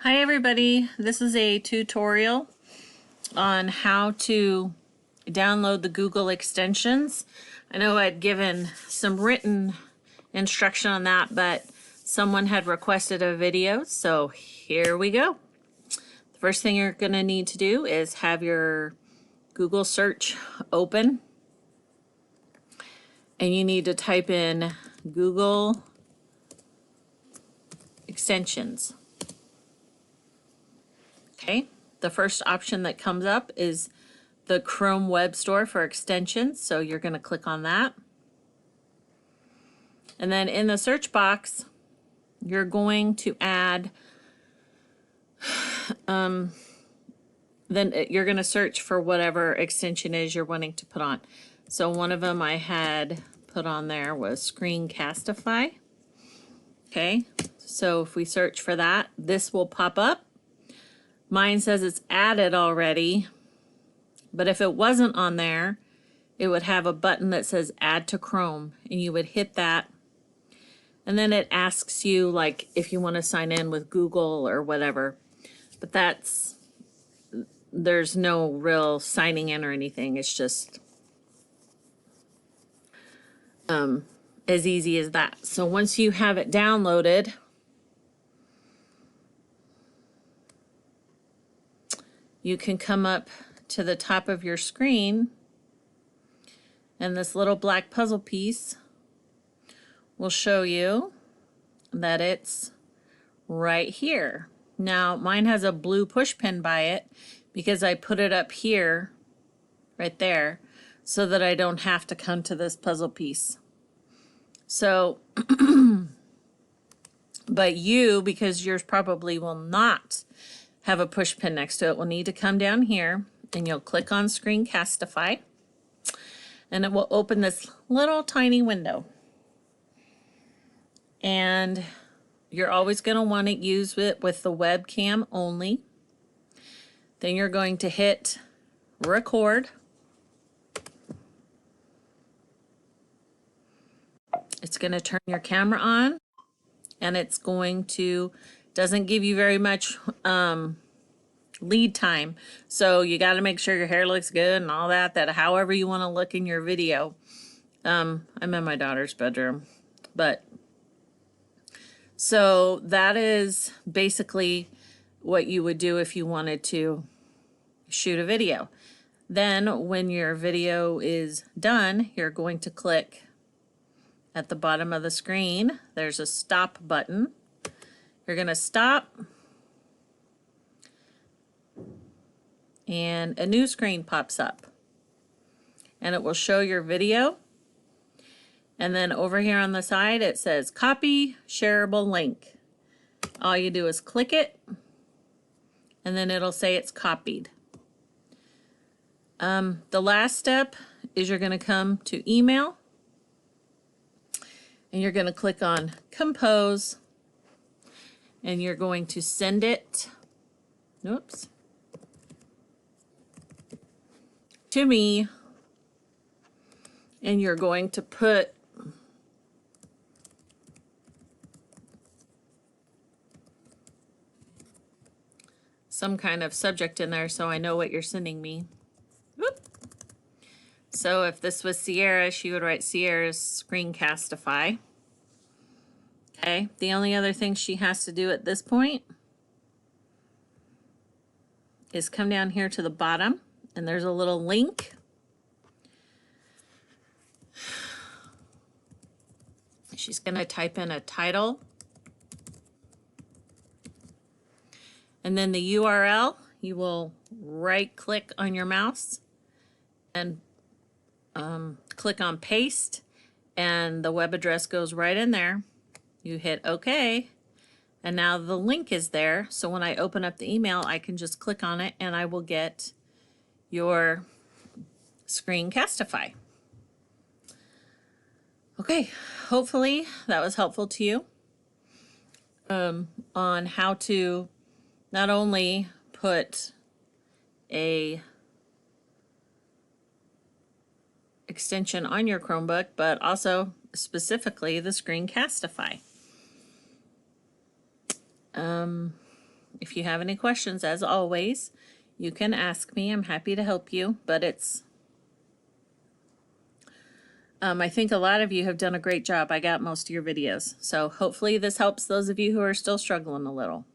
Hi everybody, this is a tutorial on how to download the Google extensions. I know I'd given some written instruction on that, but someone had requested a video, so here we go. The first thing you're going to need to do is have your Google search open, and you need to type in Google extensions. Okay, the first option that comes up is the Chrome Web Store for extensions, so you're going to click on that. And then in the search box, you're going to add, then you're going to search for whatever extension is you're wanting to put on. So one of them I had put on there was Screencastify. Okay, so if we search for that, this will pop up. Mine says it's added already, but if it wasn't on there, it would have a button that says Add to Chrome, and you would hit that. And then it asks you, like, if you want to sign in with Google or whatever. But there's no real signing in or anything. It's just as easy as that. So once you have it downloaded, you can come up to the top of your screen, and this little black puzzle piece will show you that it's right here. Now, mine has a blue push pin by it because I put it up here, right there, so that I don't have to come to this puzzle piece. So, but you, because yours probably will not have a push pin next to it, will need to come down here and you'll click on Screencastify, and it will open this little tiny window. And you're always going to want to use it with the webcam only. Then you're going to hit record. It's going to turn your camera on, and it's going to, doesn't give you very much lead time. So you got to make sure your hair looks good and all that however you want to look in your video. I'm in my daughter's bedroom, but so that is basically what you would do if you wanted to shoot a video. Then when your video is done, you're going to click at the bottom of the screen. There's a stop button. You're going to stop, and a new screen pops up, and it will show your video. And then over here on the side, it says copy shareable link. All you do is click it, and then it'll say it's copied. The last step is you're going to come to email, and you're going to click on compose, and you're going to send it, oops, to me, and you're going to put some kind of subject in there so I know what you're sending me. Whoop. So if this was Sierra, she would write Sierra's Screencastify. Okay, the only other thing she has to do at this point is come down here to the bottom, and there's a little link. She's going to type in a title, and then the URL, you will right-click on your mouse and click on paste, and the web address goes right in there. You hit OK, and now the link is there. So when I open up the email, I can just click on it, and I will get your Screencastify. Okay, hopefully that was helpful to you on how to not only put a extension on your Chromebook, but also specifically the Screencastify. if you have any questions, as always, you can ask me. I'm happy to help you, but I think a lot of you have done a great job. I got most of your videos. So hopefully this helps those of you who are still struggling a little.